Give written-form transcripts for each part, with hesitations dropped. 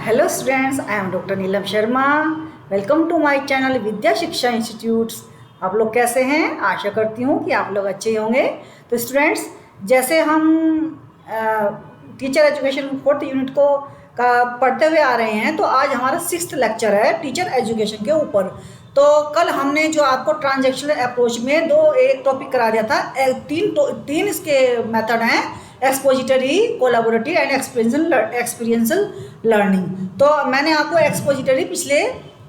Hello students, I am doctor Neelam Sharma. Welcome to my channel Vidya Shiksha institutes. आप लोग कैसे हैं? आशा करती हूँ कि आप लोग अच्छे होंगे। तो स्टूडेंट्स, जैसे हम टीचर एजुकेशन फोर्थ यूनिट को पढ़ते हुए आ रहे हैं, तो आज हमारा 6th लेक्चर है टीचर एजुकेशन के ऊपर। तो कल हमने जो आपको ट्रांजैक्शनल अप्रोच में एक टॉपिक करा दिया था। तीन इसके मेथड हैं: expository, collaborative and experiential learning. तो मैंने आपको एक्सपोजिटरी पिछले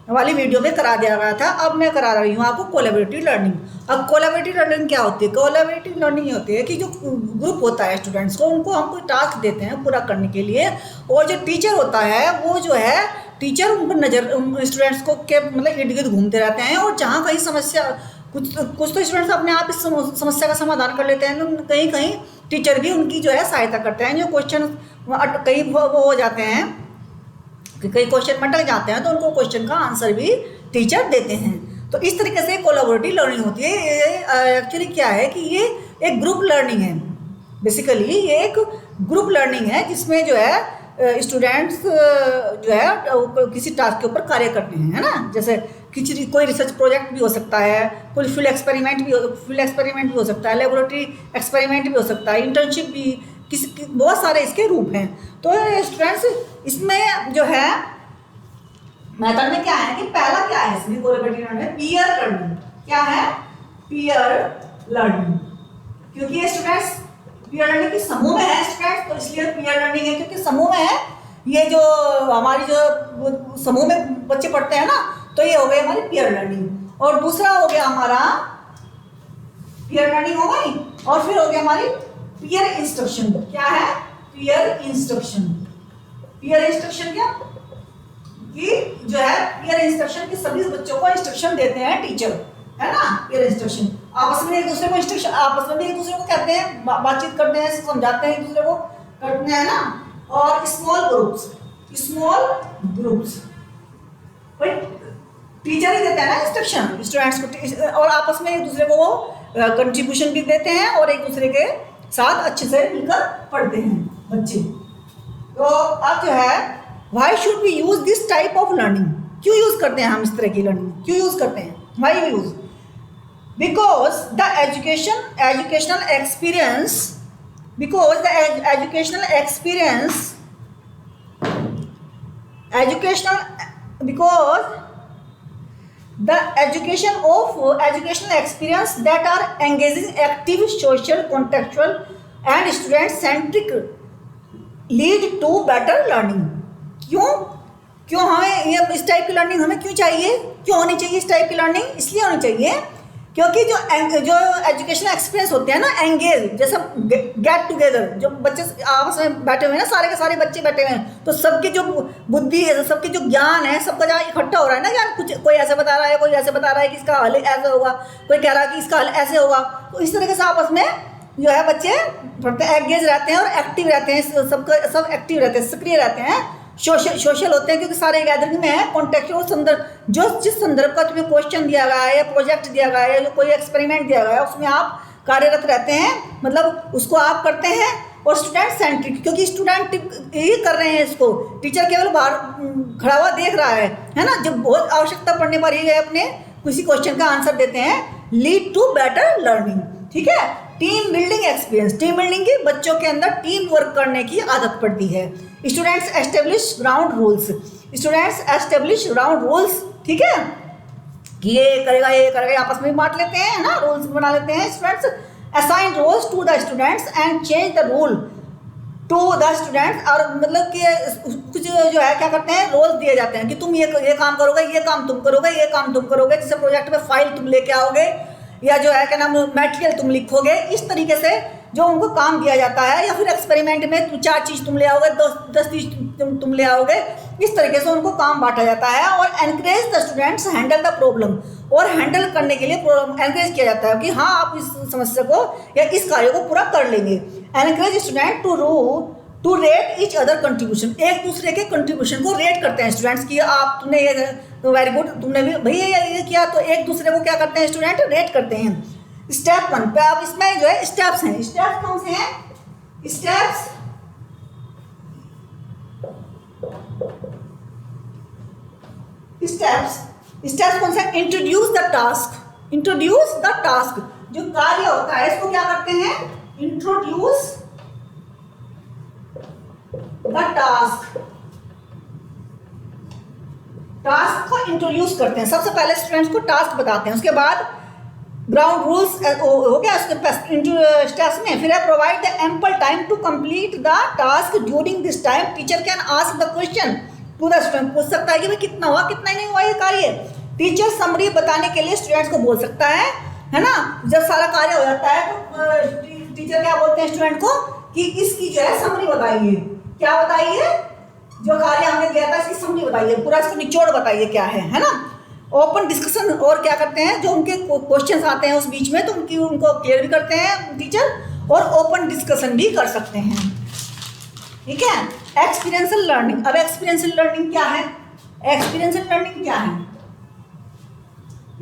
वाली वीडियो में करा दिया गया था। अब मैं करा रही हूँ आपको कोलैबोरेटिव लर्निंग। अब कोलैबोरेटिव लर्निंग क्या होती है? कोलैबोरेटिव लर्निंग ये होती है कि जो ग्रुप होता है स्टूडेंट्स को, उनको हम कोई टास्क देते हैं पूरा करने के लिए, और जो टीचर होता है वो जो है टीचर उन पर नज़र स्टूडेंट्स को के मतलब इर्द गिर्द घूमते रहते हैं, और जहाँ कहीं समस्या कुछ तो स्टूडेंट्स अपने आप इस समस्या का समाधान कर लेते हैं, कहीं कहीं टीचर भी उनकी जो है सहायता करते हैं। जो क्वेश्चन कई वो हो जाते हैं कि कई क्वेश्चन अटक जाते हैं, तो उनको क्वेश्चन का आंसर भी टीचर देते हैं। तो इस तरीके से कोलैबोरेटिव लर्निंग होती है। ये एक्चुअली क्या है कि ये एक ग्रुप लर्निंग है। बेसिकली ये एक ग्रुप लर्निंग है जिसमें जो है स्टूडेंट्स जो है किसी टास्क के ऊपर कार्य करते हैं, है ना। जैसे कोई रिसर्च प्रोजेक्ट भी हो सकता है, कोई फील्ड एक्सपेरिमेंट भी हो सकता है, लेबोरेटरी एक्सपेरिमेंट भी हो सकता है, इंटर्नशिप भी, बहुत सारे इसके रूप हैं। तो स्टूडेंट्स, इसमें जो है मेथड में क्या है कि पहला क्या है इसमें कोलैबोरेटिव लर्निंग में पीयर लर्निंग। क्या है? Peer learning. क्योंकि ये स्टूडेंट्स पीयर लर्निंग की समूह में है स्टूडेंट्स, तो इसलिए पीयर लर्निंग है क्योंकि समूह में है। ये जो हमारी जो समूह में बच्चे पढ़ते हैं ना, तो ये हो गई हमारी पीयर लर्निंग। और दूसरा हो गया हमारा पीयर लर्निंग हो गई, और फिर हो गया हमारी पीयर इंस्ट्रक्शन। क्या है? Peer instruction. पीयर इंस्ट्रक्शन क्या कि जो है पीयर इंस्ट्रक्शन के सभी बच्चों को इंस्ट्रक्शन देते हैं टीचर, है ना। पीयर इंस्ट्रक्शन आपस में एक दूसरे को इंस्ट्रक्शन, आपस में भी एक दूसरे को कहते हैं, बातचीत करते हैं, समझाते हैं एक दूसरे को, करते हैं ना। और स्मॉल ग्रुप्स भाई टीचर ही देते हैं ना इंस्ट्रक्शन स्टूडेंट्स को, और आपस में एक दूसरे को वो कंट्रीब्यूशन भी देते हैं, और एक दूसरे के साथ अच्छे से मिलकर पढ़ते हैं बच्चे। तो अब जो है why should we use this type of learning? क्यों यूज करते हैं हम इस तरह की लर्निंग? क्यों यूज करते हैं? Why we use? Because the educational experience because the educational experience that are engaging, active, social, contextual and student centric lead to better learning। क्यों हमें ये इस टाइप की लर्निंग हमें क्यों चाहिए? क्यों होनी चाहिए इस टाइप की लर्निंग? इसलिए होनी चाहिए क्योंकि जो एजुकेशनल एक्सपीरियंस होते हैं ना, एंगेज, जैसे गेट टुगेदर, जो बच्चे आपस में बैठे हुए हैं ना, सारे के सारे बच्चे बैठे हुए हैं, तो सबकी जो बुद्धि है, सबकी जो ज्ञान है, सबका जहाँ इकट्ठा हो रहा है ना ज्ञान, कुछ कोई ऐसे बता रहा है, कोई ऐसे बता रहा है कि इसका हल ऐसे होगा, कोई कह रहा है कि इसका हल ऐसे होगा। तो इस तरीके से आपस में जो है बच्चे पढ़ते हैं, एंगेज रहते हैं और एक्टिव रहते हैं, सब एक्टिव रहते हैं, सक्रिय रहते हैं, सोशल होते हैं, क्योंकि सारे गैदरिंग में है। कॉन्टेक्चुअल संदर्भ, जो जिस संदर्भ का तुम्हें क्वेश्चन दिया गया है या प्रोजेक्ट दिया गया है या जो कोई एक्सपेरिमेंट दिया गया है, उसमें आप कार्यरत रहते हैं, मतलब उसको आप करते हैं। और स्टूडेंट सेंट्रिक, क्योंकि स्टूडेंट यही कर रहे हैं, इसको टीचर केवल बाहर खड़ा हुआ देख रहा है ना। जब बहुत आवश्यकता पड़ने पर ही अपने किसी क्वेश्चन का आंसर देते हैं। लीड टू बेटर लर्निंग, ठीक है। Team building experience, team building की बच्चों के अंदर टीम वर्क करने की आदत पड़ती है। स्टूडेंट्स एस्टेब्लिश ग्राउंड रूल्स, ठीक है, कि ये करेगा, आपस में बांट लेते हैं ना, रूल्स बना लेते हैं। Students assign roles to the students and change the rule to the students. और मतलब कि कुछ जो है क्या करते हैं, रोल्स दिए जाते हैं कि तुम ये काम करोगे, ये काम तुम करोगे, ये काम तुम करोगे। जैसे प्रोजेक्ट में फाइल तुम लेके आओगे, या जो है क्या नाम मटेरियल तुम लिखोगे। इस तरीके से जो उनको काम दिया जाता है, या फिर एक्सपेरिमेंट में 4 चीज़ तुम ले आओगे, 10 चीज़ तुम ले आओगे। इस तरीके से उनको काम बांटा जाता है। और encourage the students handle the problem, और हैंडल करने के लिए एनकरेज किया जाता है कि हाँ आप इस समस्या को या इस कार्य को पूरा कर लेंगे। Encourage student to rate each other contribution, एक दूसरे के कंट्रीब्यूशन को रेट करते हैं स्टूडेंट्स की। आप तुमने ये तो वेरी गुड, तुमने भी भैया ये किया, तो एक दूसरे को क्या करते हैं स्टूडेंट? रेट करते हैं। स्टेप 1 पे आप इसमें जो है स्टेप्स हैं। स्टेप्स कौन से हैं? स्टेप्स स्टेप्स स्टेप्स कौन सा? Introduce the task. Introduce the task, जो कार्य होता है इसको क्या करते हैं? Introduce the task. टास्क को इंट्रोड्यूस करते हैं। सबसे पहले स्टूडेंट्स को टास्क बताते हैं, उसके बाद ग्राउंड रूल्स हो गया उसके स्टेप्स में। फिर है provide the ample time to complete the task during this time teacher can ask the question to the student. पूछ सकता है कि भाई कितना हुआ कितना नहीं हुआ ये कार्य। टीचर समरी बताने के लिए स्टूडेंट्स को बोल सकता है ना। जब सारा कार्य हो जाता है तो टीचर क्या बोलते हैं स्टूडेंट को कि इसकी जो है समरी बताइए। क्या बताइए? जो कार्य हमने दिया था इसकी समरी बताइए, पूरा इसको निचोड़ बताइए क्या है ना। ओपन डिस्कशन, और क्या करते हैं जो उनके क्वेश्चंस आते हैं उस बीच में तो उनको क्लियर भी करते हैं टीचर, और ओपन डिस्कशन भी कर सकते हैं। ठीक है। Experiential learning. अब एक्सपीरियंशियल लर्निंग क्या है? एक्सपीरियंशियल लर्निंग क्या है?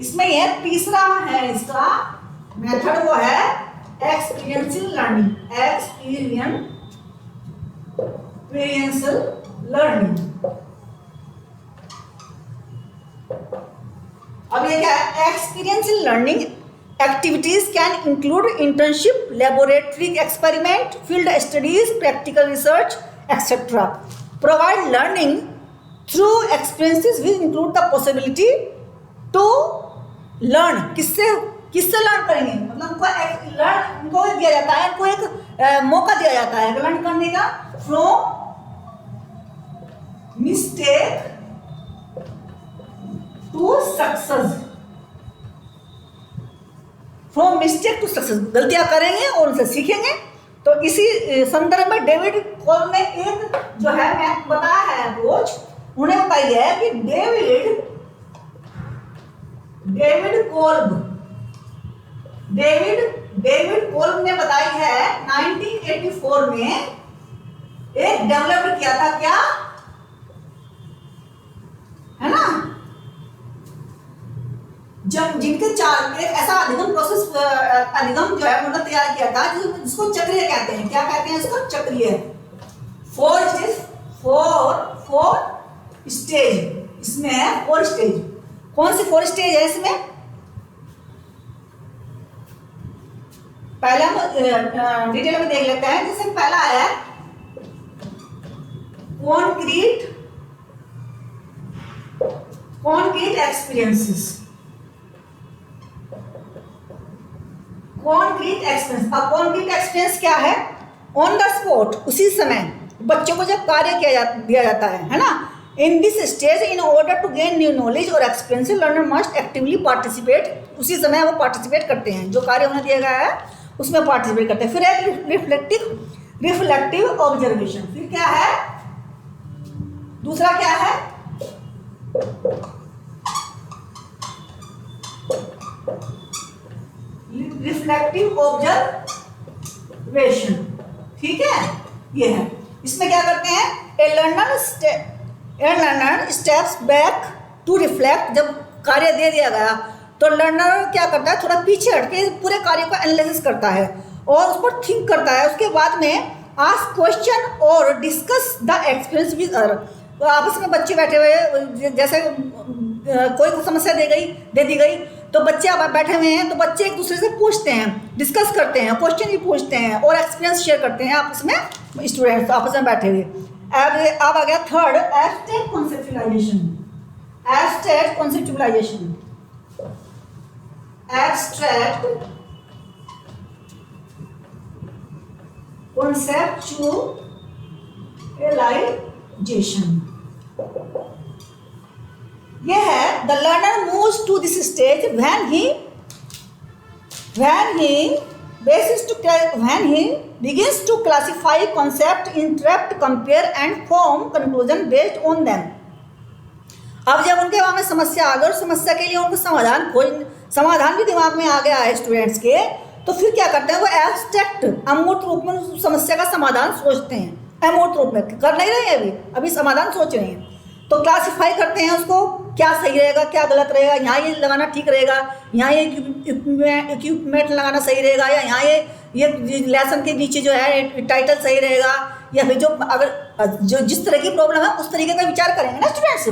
इसमें यह तीसरा है इसका मेथड, वो है एक्सपीरियंशियल लर्निंग। Experiential learning. अब ये क्या है? Experiential learning activities can include internship, laboratory experiment, field studies, practical research etcetera. Provide learning through experiences will include the possibility to learn. किससे लर्न करेंगे? मतलब उनको दिया जाता है, उनको एक मौका दिया जाता है लर्न करने का। From mistake to success. From mistake to success, गलतियां करेंगे और उनसे सीखेंगे। तो इसी संदर्भ में डेविड कोल्ब ने एक जो है मैथ बताया है अप्रोच, उन्हें बताई है कि डेविड कोल्ब ने बताई है 1984 में एक डेवलप किया था, क्या है ना, जब जिनके चार एक ऐसा अधिगम प्रोसेस अधिगम जो है उन्होंने तैयार किया था जिसको चक्रीय कहते हैं। क्या कहते हैं इसको? चक्रीय। 4 स्टेज, 4 स्टेज इसमें है। 4 स्टेज। कौन से 4 स्टेज है इसमें? पहले हम डिटेल में देख लेते हैं। जैसे पहला है कॉन्क्रीट एक्सपीरियंसेस। Concrete experience. अब कॉन्क्रीट एक्सपीरियंस क्या है? ऑन द स्पॉट, उसी समय बच्चों को जब कार्य दिया जाता है ना। In this stage in order to gain new knowledge और experience learner must actively participate. उसी समय वो पार्टिसिपेट करते हैं, जो कार्य उन्हें दिया गया है उसमें पार्टिसिपेट करते हैं। फिर है रिफ्लेक्टिव ऑब्जर्वेशन। फिर क्या है? दूसरा क्या है? Reflective observation. ठीक है, ये है। इसमें क्या करते हैं? A learner steps back to reflect. जब कार्य दे दिया गया तो लर्नर क्या करता है? थोड़ा पीछे हटके पूरे कार्य को एनालिसिस करता है और उस पर थिंक करता है। उसके बाद में आस्क क्वेश्चन और discuss the experience with other. तो आपस में बच्चे बैठे हुए, जैसे कोई समस्या दे दी गई तो बच्चे अब बैठे हुए हैं तो बच्चे एक दूसरे से पूछते हैं, डिस्कस करते हैं, क्वेश्चन भी पूछते हैं और एक्सपीरियंस शेयर करते हैं आपस में, स्टूडेंट्स आपस में बैठे हुए। अब आ गया third, abstract conceptualization. Abstract conceptualization. Abstract conceptualization ये है। The learner moves to this stage when he begins to classify concept, interpret, compare and form conclusion based on them। अब जब उनके वहां में समस्या आ गई और समस्या के लिए उनको समाधान भी दिमाग में आ गया है स्टूडेंट्स के, तो फिर क्या करते हैं? वो एब्स्ट्रैक्ट अमूर्त रूप में उस समस्या का समाधान सोचते हैं। अमूर्त रूप में कर नहीं रहे हैं, अभी समाधान सोच रहे हैं। तो क्लासिफाई करते हैं उसको, क्या सही रहेगा, क्या गलत रहेगा, यहाँ ये लगाना ठीक रहेगा, यहाँ ये इक्विपमेंट लगाना सही रहेगा, या यहाँ ये लेसन के नीचे जो है टाइटल सही रहेगा, या फिर जो अगर जो जिस तरह की प्रॉब्लम है उस तरीके का विचार करेंगे ना स्टूडेंट्स।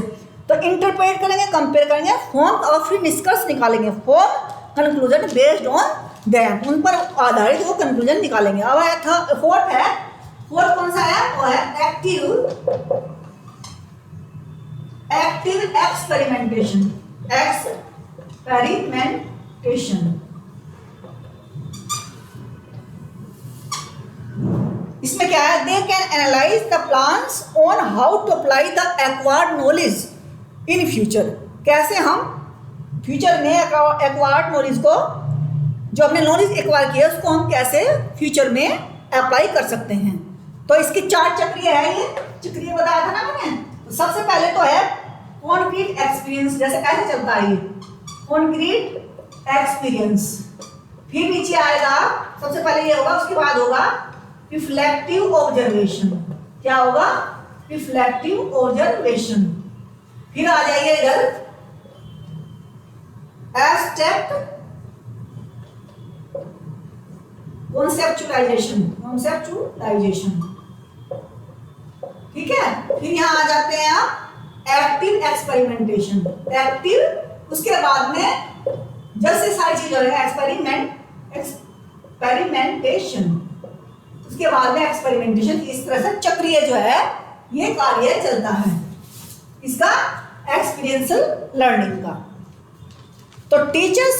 तो इंटरप्रेट करेंगे, कंपेयर करेंगे, फॉर्म और फिर निष्कर्ष निकालेंगे, form conclusion based on them, उन पर आधारित वो कंक्लूजन निकालेंगे। अब है फोर्थ कौन सा है, वो है एक्टिव एक्सपेरिमेंटेशन। इसमें क्या है, they can analyse the plans on how to apply the acquired knowledge in future. कैसे हम फ्यूचर में एक्वायर्ड नॉलेज को, जो हमने नॉलेज एक्वायर किया उसको हम कैसे फ्यूचर में अप्लाई कर सकते हैं। तो इसकी 4 चक्रीय है, ये चक्रीय बताया था ना मैंने। तो सबसे पहले तो है कॉन्क्रीट एक्सपीरियंस, जैसे कैसे चलता है ये कॉन्क्रीट एक्सपीरियंस। फिर नीचे आएगा, सबसे पहले ये होगा, उसके बाद होगा रिफ्लेक्टिव ऑब्जर्वेशन। क्या होगा, रिफ्लेक्टिव ऑब्जर्वेशन। फिर आ जाइए इधर एब्स्ट्रैक्ट कॉन्सेप्चुअलाइजेशन। ठीक है। फिर यहां आ जाते हैं आप एक्टिव एक्सपेरिमेंटेशन। एक्टिव, उसके बाद में जैसे सारी चीजें एक्सपेरिमेंटेशन, उसके बाद में एक्सपेरिमेंटेशन। इस तरह से चक्रीय जो है ये कार्य चलता है इसका एक्सपीरियंशियल लर्निंग का। तो teachers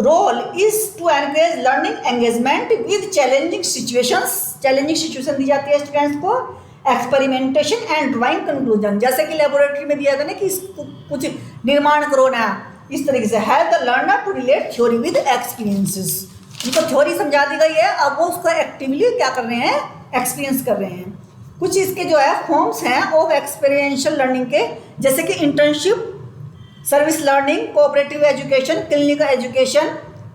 role is to encourage learning engagement with challenging situation दी जाती है स्टूडेंट्स को, एक्सपेरिमेंटेशन एंड ड्राइंग कंक्लूजन। जैसे कि लेबोरेटरी में दिया था ना कि कुछ निर्माण करो ना, इस तरीके से help the learner to relate theory with experiences. उनको थ्योरी समझा दी गई है, अब वो उसको एक्टिवली क्या कर रहे हैं, एक्सपीरियंस कर रहे हैं। कुछ इसके जो है फॉर्म्स हैं ऑफ एक्सपीरियंशियल लर्निंग के, जैसे कि internship, service learning, cooperative education, clinical education,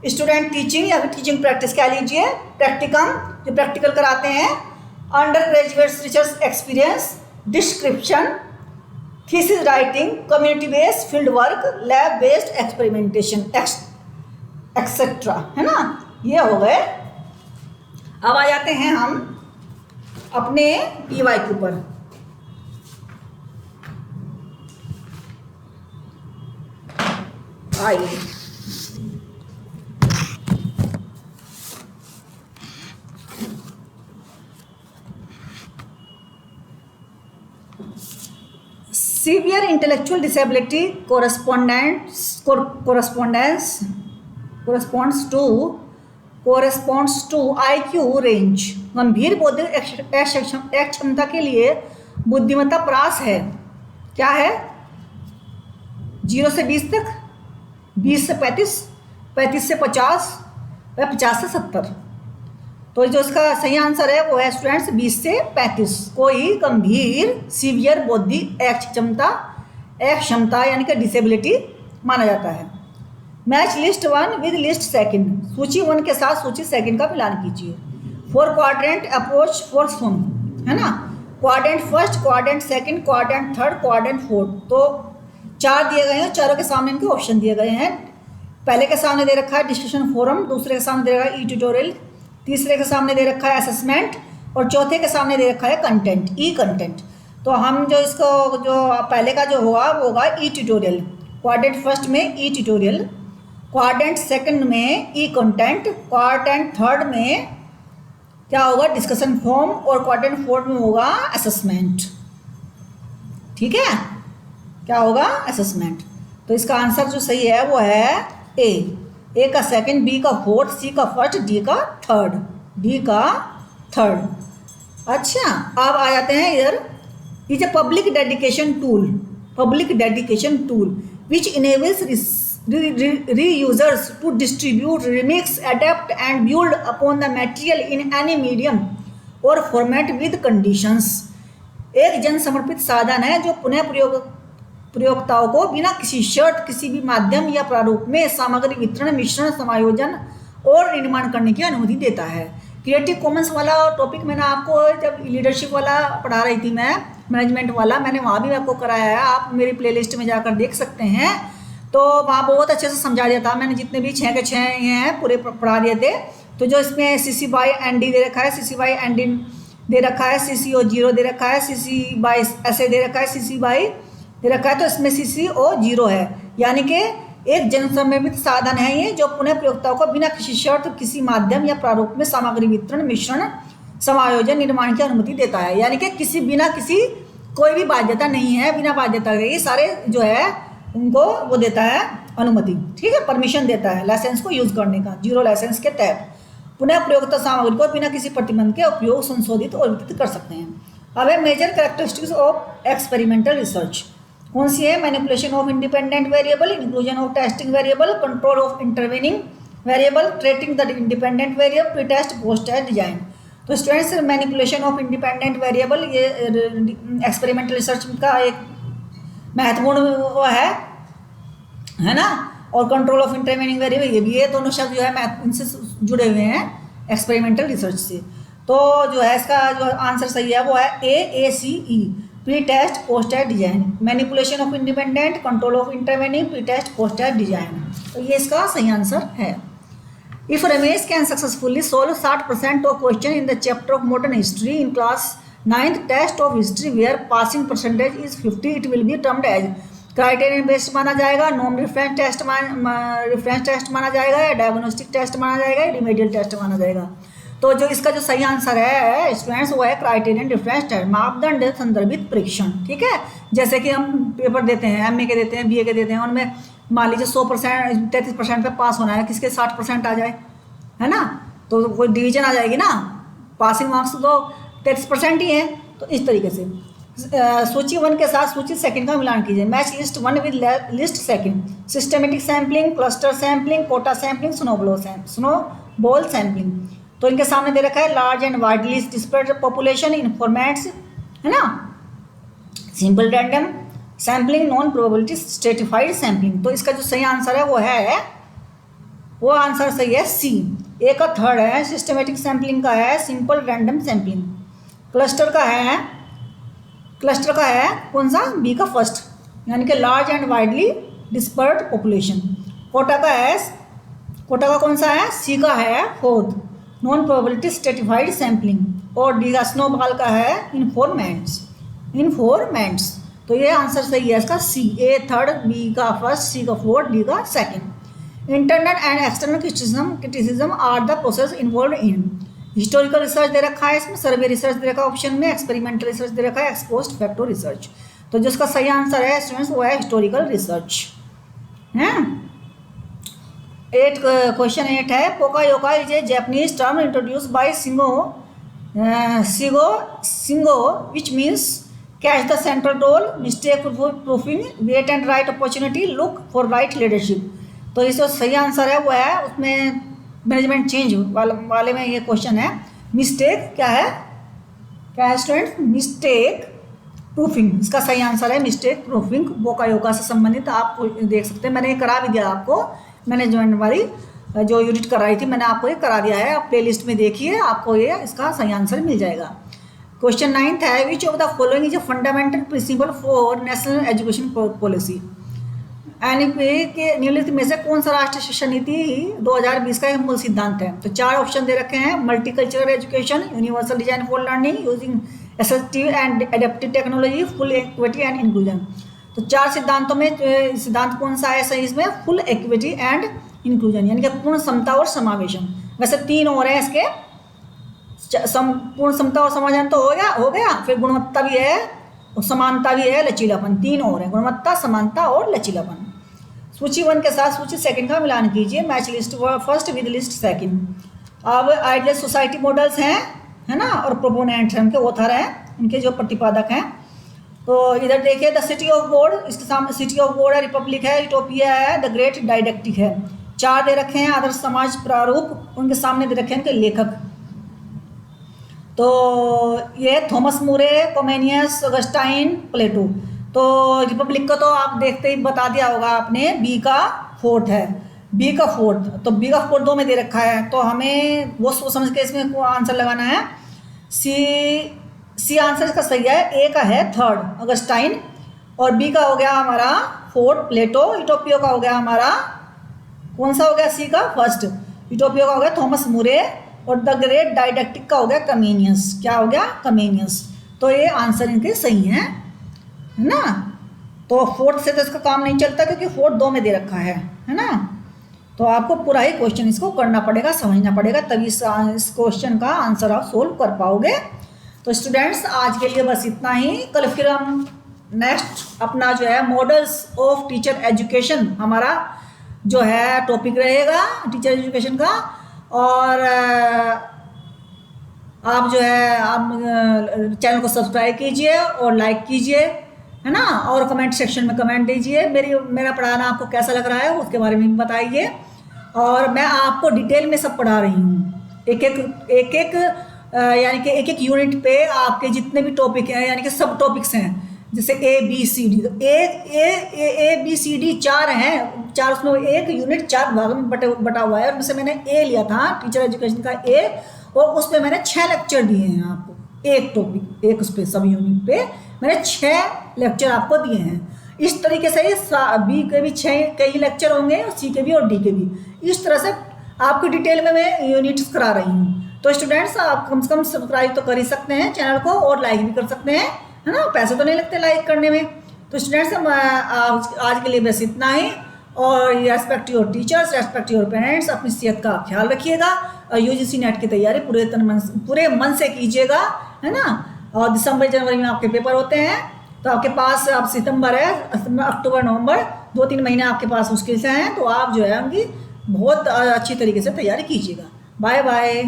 student teaching या फिर टीचिंग प्रैक्टिस कह लीजिए, प्रैक्टिकम जो प्रैक्टिकल कराते हैं, under graduate research experience, description, thesis writing, community based field work, lab based experimentation etcetera, है ना, ये हो गए। अब आ जाते हैं हम अपने PYQ पर। आइए severe intellectual disability corresponds to IQ range. गंभीर बौद्धिक अक्षमता के लिए बुद्धिमत्ता प्रास है, क्या है, 0 से 20 तक, 20 से 35, 35 से 50 व 50 से 70। तो जो इसका सही आंसर है वो है स्टूडेंट्स 20 से 35। कोई गंभीर सीवियर बौद्धिक अक्षमता यानी कि डिसेबिलिटी माना जाता है। मैच लिस्ट 1 विद लिस्ट 2, सूची 1 के साथ सूची 2 का मिलान कीजिए। 4 क्वाड्रेंट अप्रोच फॉर सम, है ना, quadrant first, quadrant second, quadrant third, quadrant fourth. तो 4 दिए गए हैं, चारों के सामने इनके ऑप्शन दिए गए हैं। पहले के सामने दे रखा है डिस्कशन फोरम, दूसरे के सामने दे रखा है ट्यूटोरियल, तीसरे के सामने दे रखा है असेसमेंट और चौथे के सामने दे रखा है कंटेंट, कंटेंट। तो हम जो इसको जो पहले का जो होगा वो होगा ट्यूटोरियल। क्वाड्रेंट फर्स्ट में ट्यूटोरियल, क्वाड्रेंट सेकंड में कंटेंट, क्वाड्रेंट थर्ड में क्या होगा, डिस्कशन फॉर्म और क्वाड्रेंट फोर्थ में होगा असेसमेंट। ठीक है, क्या होगा, असेसमेंट। तो इसका आंसर जो सही है वो है ए का सेकंड, बी का फोर्थ, सी का फर्स्ट, डी का थर्ड। अच्छा, अब आ जाते हैं इधर, is a public dedication tool which enables reusers to distribute, remix, adapt and build upon the material in any medium or format with conditions। एक जन समर्पित साधन है जो पुनः प्रयोगताओं को बिना किसी शर्त, किसी भी माध्यम या प्रारूप में सामग्री वितरण, मिश्रण, समायोजन और निर्माण करने की अनुमति देता है। क्रिएटिव कॉमन्स वाला टॉपिक मैंने आपको जब लीडरशिप वाला पढ़ा रही थी मैं, मैनेजमेंट वाला, मैंने वहाँ भी आपको कराया है, आप मेरी प्लेलिस्ट में जाकर देख सकते हैं। तो वहाँ बहुत अच्छे से समझा दिया था मैंने, जितने भी 6 के 6 हैं पूरे पढ़ा दिए थे। तो जो इसमें CC/ND दे रखा है, CC/ND दे रखा है, CC/0 दे रखा है, CC/SA दे रखा है, CC/ND दे रखा है, तो इसमें CCO 0 है, यानी कि एक जनसमर्पित साधन है ये, जो पुनः प्रयोक्ता को बिना किसी शर्त, किसी माध्यम या प्रारूप में सामग्री वितरण, मिश्रण, समायोजन, निर्माण की अनुमति देता है। यानी कि बिना किसी कोई भी बाध्यता नहीं है, बिना बाध्यता के ये सारे जो है उनको वो देता है अनुमति, ठीक है, परमिशन देता है लाइसेंस को यूज करने का, 0 लाइसेंस के तहत पुनः प्रयोक्ता सामग्री को बिना किसी प्रतिबंध के उपयोग, संशोधित और वितरित कर सकते हैं। अब है major characteristics of experimental research, कौन सी है? Manipulation of independent variable, inclusion of testing variable, control of intervening variable, treating the independent variable, pre test, post test, design. तो students, manipulation of independent variable ये experimental research का एक महत्वपूर्ण वो है ना, और कंट्रोल ऑफ इंटरवेनिंग वेरिएबल ये भी है, दोनों शब्द जो है इनसे जुड़े हुए हैं एक्सपेरिमेंटल रिसर्च से। तो जो है इसका जो आंसर सही है वो है AACE, pre test, post test, design. Manipulation of independent, control of intervening, pre test, post test, design. तो ये इसका सही आंसर है। If Ramesh can successfully solve 60% of question in the chapter of modern history in class 9th test of history where passing percentage is 50, it will be termed as criterion based माना जाएगा, non reference test माना जाएगा, या diagnostic test माना जाएगा, या remedial test माना जाएगा। तो जो इसका जो सही आंसर है स्टूडेंट्स वो है क्राइटेरियन डिफरेंस टेस्ट, मापदंड संदर्भित परीक्षण, ठीक है। जैसे कि हम पेपर देते हैं, MA के देते हैं, BA के देते हैं, उनमें मान लीजिए 100% 33% पे पास होना है, किसके 60% आ जाए, है ना, तो कोई डिवीजन आ जाएगी ना, पासिंग मार्क्स तो 33% ही है। तो इस तरीके से सूची 1 के साथ सूची 2 का मिलान कीजिए। Match list 1 with list 2, systematic sampling, cluster sampling, quota sampling, snowball sampling. तो इनके सामने दे रखा है large and widely dispersed population in formats, है ना, simple random sampling, non probability stratified sampling. तो इसका जो सही आंसर है वो आंसर सही है C। A का 3rd है, सिस्टमेटिक सैम्पलिंग का है, सिंपल रैंडम सैम्पलिंग। क्लस्टर का है कौन सा? B का 1st, यानी कि large and widely dispersed population. Quota का कौन सा है? C का है 4th, non probability stratified sampling. और D का स्नोबॉल का है इन्फॉर्मेंट्स। तो ये आंसर सही है इसका C। A 3rd, B का 1st, C का 4th, D का 2nd। Internal and external criticism are the process involve in. Historical research दे रखा है इसमें, सर्वे रिसर्च दे रखा है ऑप्शन में, एक्सपेरिमेंटल रिसर्च दे रखा है, एक्सपोस्ट फैक्टर रिसर्च। तो जिसका सही आंसर है स्टूडेंट्स वो है हिस्टोरिकल रिसर्च है। 8 क्वेश्चन 8 है, पोकायोका is a Japanese term introduce by Shingo which means catch the central role, mistake proofing, wait and right opportunity, look for right leadership. तो इसका सही आंसर है वो है उसमें मैनेजमेंट चेंज वाले में ये क्वेश्चन है। मिस्टेक क्या है स्टूडेंट? मिस्टेक प्रूफिंग, इसका सही आंसर है मिस्टेक प्रूफिंग। पोकायोका से संबंधित आप देख सकते हैं, मैंने करा भी दिया आपको, मैनेजमेंट वाली जो यूनिट कराई थी मैंने आपको ये करा दिया है, आप प्लेलिस्ट में देखिए, आपको ये इसका सही आंसर मिल जाएगा। क्वेश्चन 9th है, which of the following is a fundamental principle for national education policy. NEP के निम्नलिखित में से कौन सा राष्ट्रीय शिक्षा नीति 2020 का एक मूल सिद्धांत है? तो 4 ऑप्शन दे रखे हैं, multicultural education, universal design for learning, using assistive and adaptive technology, full equity and inclusion. तो 4 सिद्धांतों में सिद्धांत कौन सा है सही इसमें? फुल इक्विटी एंड इंक्लूजन, यानी कि पूर्ण समता और समावेशन। वैसे 3 और हैं इसके, पूर्ण समता और समावेशन तो हो गया, फिर गुणवत्ता भी है, समानता भी है, लचीलापन, 3 और है, गुणवत्ता, समानता और लचीलापन। सूची 1 के साथ सूची 2 का मिलान कीजिए। Match list 1st with list 2। अब आइडियल सोसाइटी मॉडल्स हैं, है ना, और प्रोपोनेंट हैं, उनके ऑथर हैं, इनके जो प्रतिपादक हैं। तो इधर देखिए, द सिटी ऑफ गॉड, इसके सामने सिटी ऑफ गॉड है, रिपब्लिक है, यूटोपिया है, द ग्रेट डायडेक्टिक है। 4 दे रखे हैं, आदर्श समाज प्रारूप, उनके सामने दे रखे हैं उनके लेखक। तो ये थॉमस मुरे, कोमेनियस, अगस्टाइन, प्लेटो। तो रिपब्लिक का तो आप देखते ही बता दिया होगा आपने, B का 4th है, B का 4th। तो B का 4th 2 में दे रखा है, तो हमें वो सोच समझ के इसमें आंसर लगाना है। सी आंसर इसका सही है। A का है 3rd अगस्टाइन, और B का हो गया हमारा 4th प्लेटो। यूटोपिया का हो गया हमारा कौन सा हो गया? C का 1st। यूटोपिया का हो गया थॉमस मुरे, और द ग्रेट डायडेक्टिक का हो गया कमेनियस। क्या हो गया? कमेनियस। तो ये आंसर इनके सही हैं, है ना। तो फोर्थ से तो इसका काम नहीं चलता, क्योंकि फोर्थ 2 में दे रखा है ना। तो आपको पूरा ही क्वेश्चन इसको करना पड़ेगा, समझना पड़ेगा, तभी इस क्वेश्चन का आंसर आप सोल्व कर पाओगे। तो स्टूडेंट्स आज के लिए बस इतना ही। कल फिर हम नेक्स्ट अपना जो है मॉडल्स ऑफ टीचर एजुकेशन हमारा जो है टॉपिक रहेगा टीचर एजुकेशन का। और आप जो है आप चैनल को सब्सक्राइब कीजिए और लाइक कीजिए, है ना, और कमेंट सेक्शन में कमेंट दीजिए मेरा पढ़ाना आपको कैसा लग रहा है उसके बारे में बताइए। और मैं आपको डिटेल में सब पढ़ा रही हूँ, एक एक यानी कि एक यूनिट पे आपके जितने भी टॉपिक हैं, यानी कि सब टॉपिक्स हैं, जैसे ABCD, तो ABCD 4 हैं, 4 उसमें एक यूनिट 4 भाग में बटा हुआ है। और उसमें मैंने A लिया था टीचर एजुकेशन का A, और उसमें मैंने 6 लेक्चर दिए हैं आपको, एक टॉपिक एक उस पर सब यूनिट पे मैंने 6 लेक्चर आपको दिए हैं। इस तरीके से B के भी 6 कई लेक्चर होंगे, C के भी और D के भी। इस तरह से आपको डिटेल में मैं यूनिट्स करा रही हूँ। तो स्टूडेंट्स आप कम से कम सब्सक्राइब तो कर ही सकते हैं चैनल को, और लाइक भी कर सकते हैं, है ना, पैसे तो नहीं लगते लाइक करने में। तो स्टूडेंट्स आज के लिए बस इतना ही। और respect your teachers, respect your parents, अपनी सेहत का ख्याल रखिएगा और UGC नेट की तैयारी पूरे मन से कीजिएगा, है ना। और दिसंबर जनवरी में आपके पेपर होते हैं, तो आपके पास अब सितंबर है, अक्टूबर नवंबर 2-3 महीने आपके पास मुश्किल से हैं। तो आप जो है उनकी बहुत अच्छी तरीके से तैयारी कीजिएगा। Bye bye.